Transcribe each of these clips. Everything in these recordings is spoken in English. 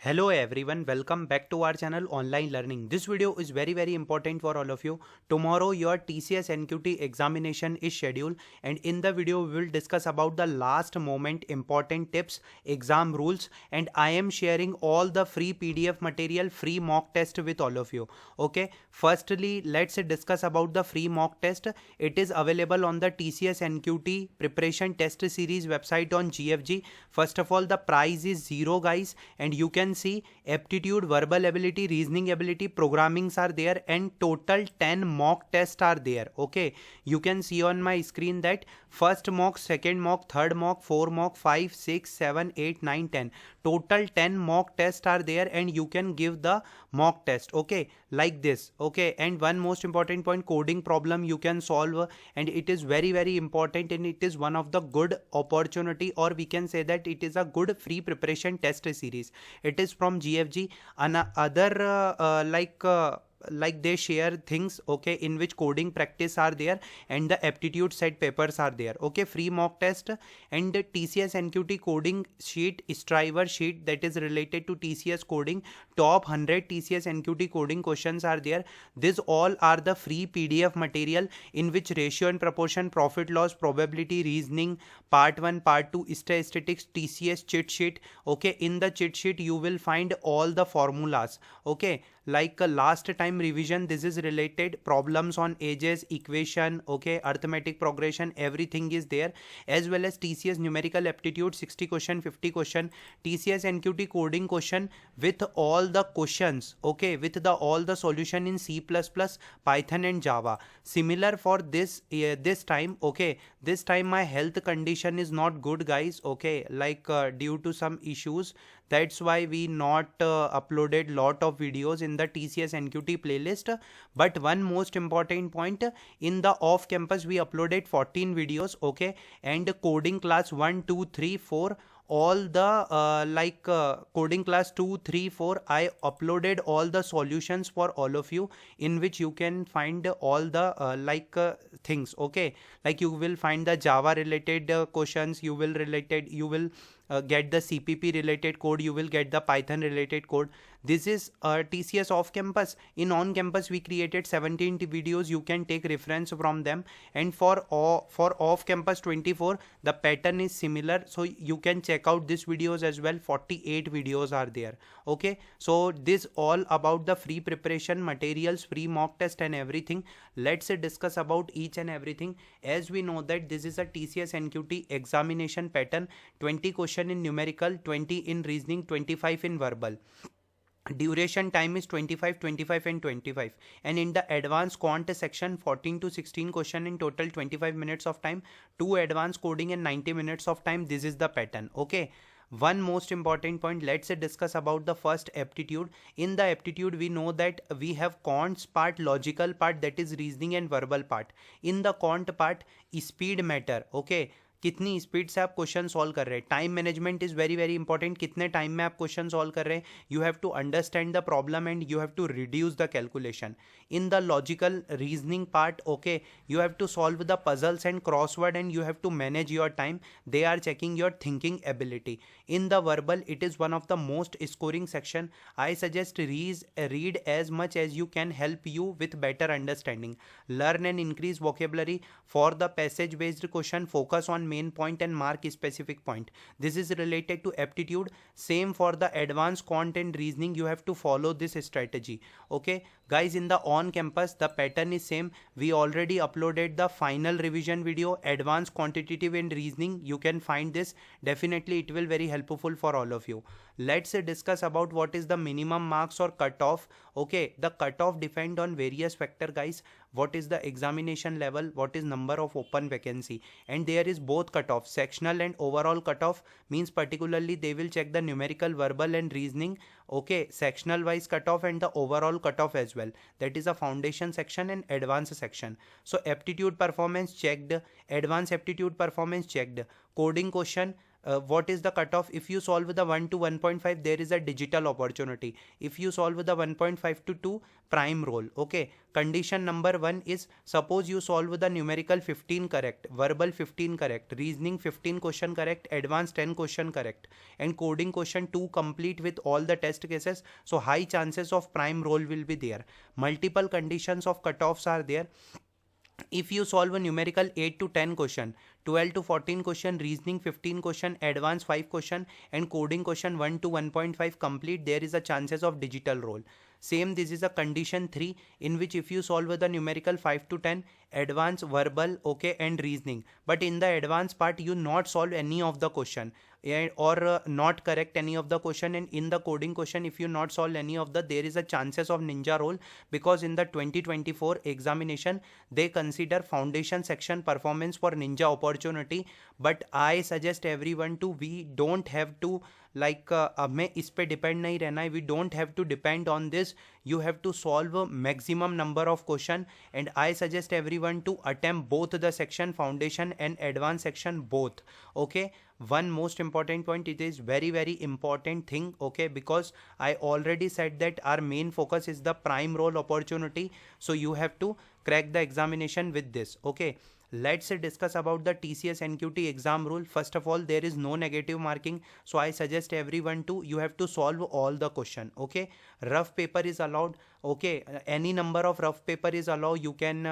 Hello everyone, welcome back to our channel Online Learning. This video is very important for all of you. Tomorrow your TCS NQT examination is scheduled, and in the video we will discuss about the last moment important tips, exam rules, and I am sharing all the free PDF material, free mock test with all of you. Okay, firstly let's discuss about the free mock test. It is available on the TCS NQT preparation test series website on GFG. First of all, the price is zero guys, and you can see aptitude, verbal ability, reasoning ability, programmings are there, and total 10 mock tests are there. Okay, you can see on my screen that first mock, second mock, third mock, 4 mock, 5, 6, 7, 8, 9, 10. Total 10 mock tests are there, and you can give the mock test. Okay, like this. Okay, and one most important point, coding problem you can solve, and it is very important, and it is one of the good opportunity, or we can say that it is a good free preparation test series. It is from GFG. Another like they share things, okay, in which coding practice are there and the aptitude set papers are there. Okay, free mock test and the TCS NQT coding sheet, striver sheet that is related to TCS coding, top 100 TCS NQT coding questions are there. These all are the free PDF material in which ratio and proportion, profit loss, probability, reasoning, part 1, part 2, statistics, TCS cheat sheet. Okay, in the cheat sheet you will find all the formulas. Okay, like last time revision, this is related problems on ages, equation, okay, arithmetic progression, everything is there, as well as TCS numerical aptitude 60 question, 50 question, TCS NQT coding question with all the questions, okay, with the all the solution in C++, Python and Java. Similar for this time. Okay, this time my health condition is not good guys. Okay, like due to some issues, that's why we not uploaded lot of videos in the TCS NQT playlist. But one most important point, in the off campus we uploaded 14 videos. Okay, and coding class 1, 2, 3, 4, all the coding class 2, 3, 4, I uploaded all the solutions for all of you, in which you can find all the things. Okay, like you will find the Java related questions, you will get the CPP related code, you will get the Python related code. This is TCS off campus. In on campus we created 17 videos, you can take reference from them, and for off campus 24 the pattern is similar, so you can check out these videos as well. 48 videos are there. Okay, so this all about the free preparation materials, free mock test and everything. Let's discuss about each and everything. As we know that this is a TCS NQT examination pattern, 20 question in numerical, 20 in reasoning, 25 in verbal. Duration time is 25, 25 and 25, and in the advanced quant section 14 to 16 question in total, 25 minutes of time, 2 advanced coding and 90 minutes of time. This is the pattern. Okay, one most important point, let's discuss about the first aptitude. In the aptitude we know that we have quants part, logical part, that is reasoning, and verbal part. In the quant part, speed matter. Okay, कितनी speed से आप question solve कर रहे हैं, time management is very important, कितने time में आप question solve कर रहे हैं, you have to understand the problem and you have to reduce the calculation. In the logical reasoning part, okay, you have to solve the puzzles and crossword and you have to manage your time. They are checking your thinking ability. In the verbal, it is one of the most scoring section. I suggest read as much as you can, help you with better understanding. Learn and increase vocabulary. For the passage based question, focus on main point and mark specific point. This is related to aptitude. Same for the advanced quant and reasoning, you have to follow this strategy. Okay guys, in the on campus the pattern is same. We already uploaded the final revision video, advanced quantitative and reasoning. You can find this, definitely it will very helpful for all of you. Let's discuss about what is the minimum marks or cutoff. Okay, the cutoff depend on various factor guys. What is the examination level, what is number of open vacancy, and there is both cutoff, sectional and overall cutoff. Means particularly they will check the numerical, verbal and reasoning. Okay, sectional wise cutoff and the overall cutoff as well, that is a foundation section and advanced section. So aptitude performance checked, advanced aptitude performance checked, coding question what is the cutoff? If you solve the 1 to 1.5, there is a digital opportunity. If you solve the 1.5 to 2, prime roll. Okay, condition number 1 is, suppose you solve the numerical 15 correct, verbal 15 correct, reasoning 15 question correct, advanced 10 question correct, and coding question 2 complete with all the test cases, so high chances of prime roll will be there. Multiple conditions of cutoffs are there. If you solve a numerical 8 to 10 question, 12 to 14 question, reasoning 15 question, advanced 5 question, and coding question 1 to 1.5 complete, there is a chances of digital roll. Same, this is a condition 3, in which if you solve the numerical 5 to 10, advanced, verbal, okay, and reasoning, but in the advanced part you not solve any of the question, or not correct any of the question, and in the coding question if you not solve any of the, there is a chances of ninja roll, because in the 2024 examination they consider foundation section performance for ninja opportunity. But I suggest everyone to, we don't have to like हमें इस पे depend नहीं रहना है, we don't have to depend on this, you have to solve a maximum number of question, and I suggest everyone to attempt both the section foundation and advanced section both. Okay, one most important point, it is very important thing, okay, because I already said that our main focus is the prime role opportunity, so you have to crack the examination with this. Okay, let's discuss about the TCS NQT exam rule. First of all, there is no negative marking, so I suggest everyone to, you have to solve all the question. Okay, rough paper is allowed. Okay, any number of rough paper is allowed. You can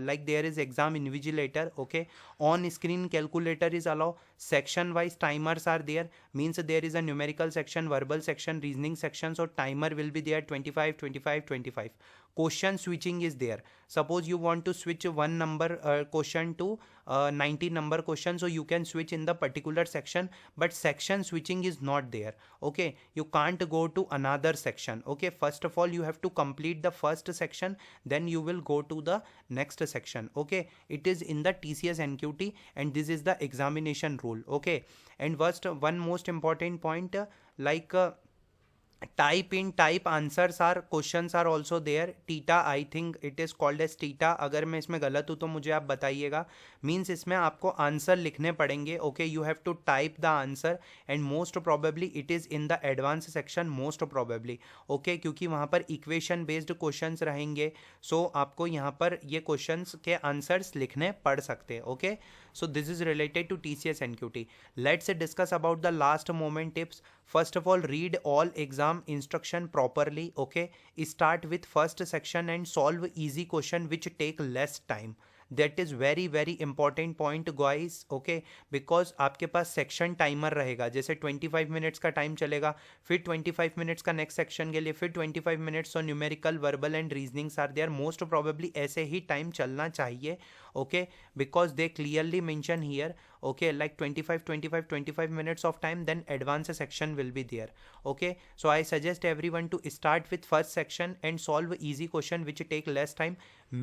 like there is exam invigilator. Okay, on screen calculator is allowed. Section wise timers are there, means there is a numerical section, verbal section, reasoning section, so timer will be there 25 25 25. Question switching is there. Suppose you want to switch one number question to 90 number question, so you can switch in the particular section, but section switching is not there. Okay, you can't go to another section. Okay, first of all you have to complete the first section, then you will go to the next section. Okay, it is in the TCS NQT, and this is the examination rule. Okay, and first one most important point, like type in type answers are, questions are also there. Tita, I think it is called as Tita. अगर मैं इसमें गलत हूँ तो मुझे आप बताइएगा. Means इसमें आपको आंसर लिखने पड़ेंगे. Okay, you have to type the answer, and most probably it is in the advance section, most probably. Okay, क्योंकि वहाँ पर इक्वेशन बेस्ड क्वेश्चंस रहेंगे, सो आपको यहाँ पर ये क्वेश्चंस के आंसर्स लिखने पड़ सकते हैं. Okay, so this is related to TCS NQT. Let's discuss about the last moment tips. First of all, read all exam instruction properly. Okay, start with first section and solve easy question which take less time. That is very important point guys. Okay, because आपके पास section timer रहेगा, जैसे 25 minutes का time चलेगा, फिर 25 minutes का next section के लिए, फिर 25 मिनट्स और numerical, verbal and reasonings are there. Most probably ऐसे ही टाइम चलना चाहिए. Okay, because they clearly mention here, okay, like 25 minutes of time, then advanced section will be there. Okay, so I suggest everyone to start with first section and solve easy question which take less time.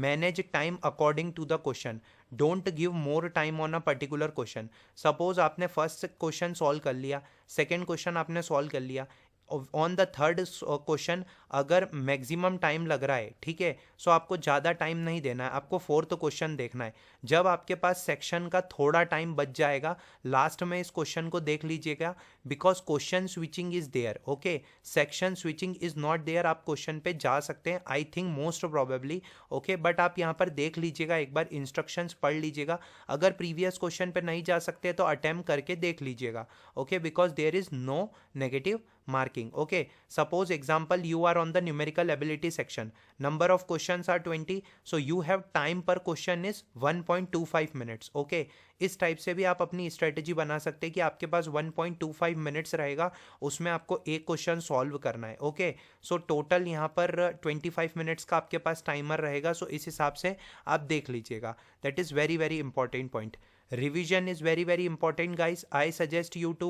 Manage time according to the question. Don't give more time on a particular question. Suppose आपने first question solve कर लिया, second question आपने solve कर लिया, on the third question अगर maximum time लग रहा है, ठीक है, सो आपको ज़्यादा टाइम नहीं देना है, आपको फोर्थ क्वेश्चन देखना है. जब आपके पास सेक्शन का थोड़ा टाइम बच जाएगा, लास्ट में इस क्वेश्चन को देख लीजिएगा, because question switching is there. Okay, section switching is not there. आप क्वेश्चन पे जा सकते हैं, I think most probably. Okay, but आप यहाँ पर देख लीजिएगा, एक बार इंस्ट्रक्शंस पढ़ लीजिएगा. अगर प्रीवियस क्वेश्चन पे नहीं जा सकते तो अटेम्प्ट करके देख लीजिएगा. Okay, because there is no negative marking. Okay, suppose example, you are on the numerical ability section, number of questions are 20, so you have time per question is 1.25 minutes. Okay, इस type से भी आप अपनी strategy बना सकते हैं कि आपके पास 1.25 मिनट्स रहेगा, उसमें आपको एक क्वेश्चन सॉल्व करना है. ओके, सो टोटल यहाँ पर 25 मिनट्स का आपके पास टाइमर रहेगा, सो इस हिसाब से आप देख लीजिएगा. That is very important point. Revision is very important guys. I suggest you to,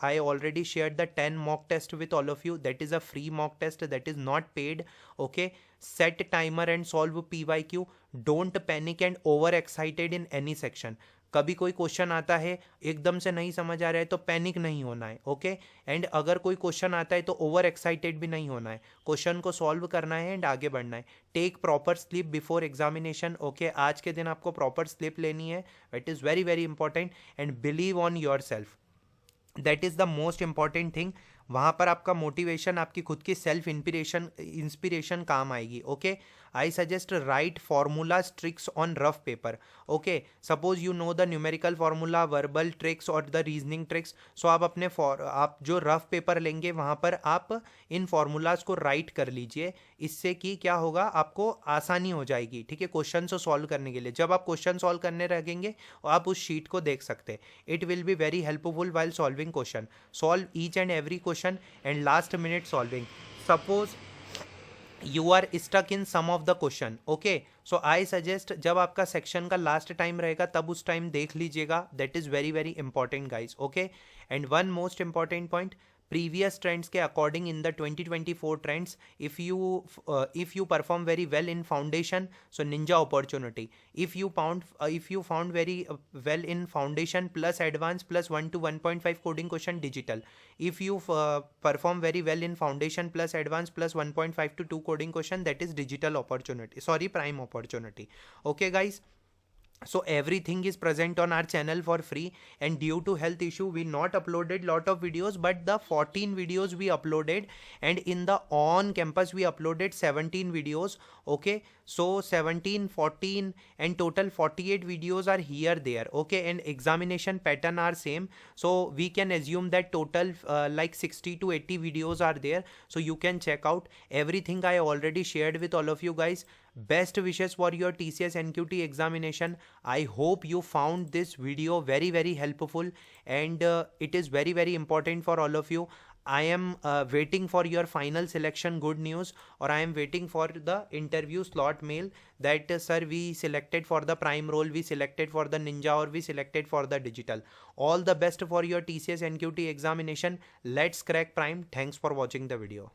I already shared the 10 mock test with all of you. That is a free mock test, that is not paid. Okay, set timer and solve PYQ. Don't panic and over excited in any section. कभी कोई question आता है एकदम से नहीं समझ आ रहा है तो पैनिक नहीं होना है. ओके, एंड अगर कोई क्वेश्चन आता है तो ओवर एक्साइटेड भी नहीं होना है, क्वेश्चन को सॉल्व करना है एंड आगे बढ़ना है. Take proper sleep before examination. Okay, आज के दिन आपको प्रॉपर स्लीप लेनी है. It is very important, and believe on yourself. That is the most important thing. वहाँ पर आपका मोटिवेशन, आपकी खुद की सेल्फ इंस्पिरेशन काम आएगी। Okay, I suggest right formulas tricks on rough paper. Okay, suppose you know the numerical formula, verbal tricks और the reasoning tricks. सो आप आप जो रफ पेपर लेंगे वहाँ पर आप इन फार्मूलाज को राइट कर लीजिए। इससे कि क्या होगा, आपको आसानी हो जाएगी, ठीक है, क्वेश्चन को सॉल्व करने के लिए। जब आप क्वेश्चन सॉल्व करने लगेंगे आप उस शीट को देख सकते हैं। It will be very helpful while solving question. Solve each and every question and last minute solving. Suppose you are stuck in some of the question. Okay, so I suggest जब आपका section का last time रहेगा तब उस time देख लीजिएगा. That is very very important guys. Okay, and one most important point, previous trends के according in the 2024 trends, if you perform very well in foundation, so ninja opportunity. If you found very well in foundation plus advanced plus 1 to 1.5 coding question, digital. If you perform very well in foundation plus advanced plus 1.5 to 2 coding question, that is digital opportunity, sorry, prime opportunity. Okay guys, so everything is present on our channel for free, and due to health issue we not uploaded lot of videos, but the 14 videos we uploaded, and in the on campus we uploaded 17 videos. Okay, so 17, 14 and total 48 videos are here there. Okay, and examination pattern are same, so we can assume that total like 60 to 80 videos are there, so you can check out everything. I already shared with all of you guys. Best wishes for your TCS NQT examination. I hope you found this video very very helpful, and it is very very important for all of you. I am waiting for your final selection good news, or I am waiting for the interview slot mail that sir, we selected for the prime role, we selected for the ninja, or we selected for the digital. All the best for your TCS NQT examination. Let's crack prime. Thanks for watching the video.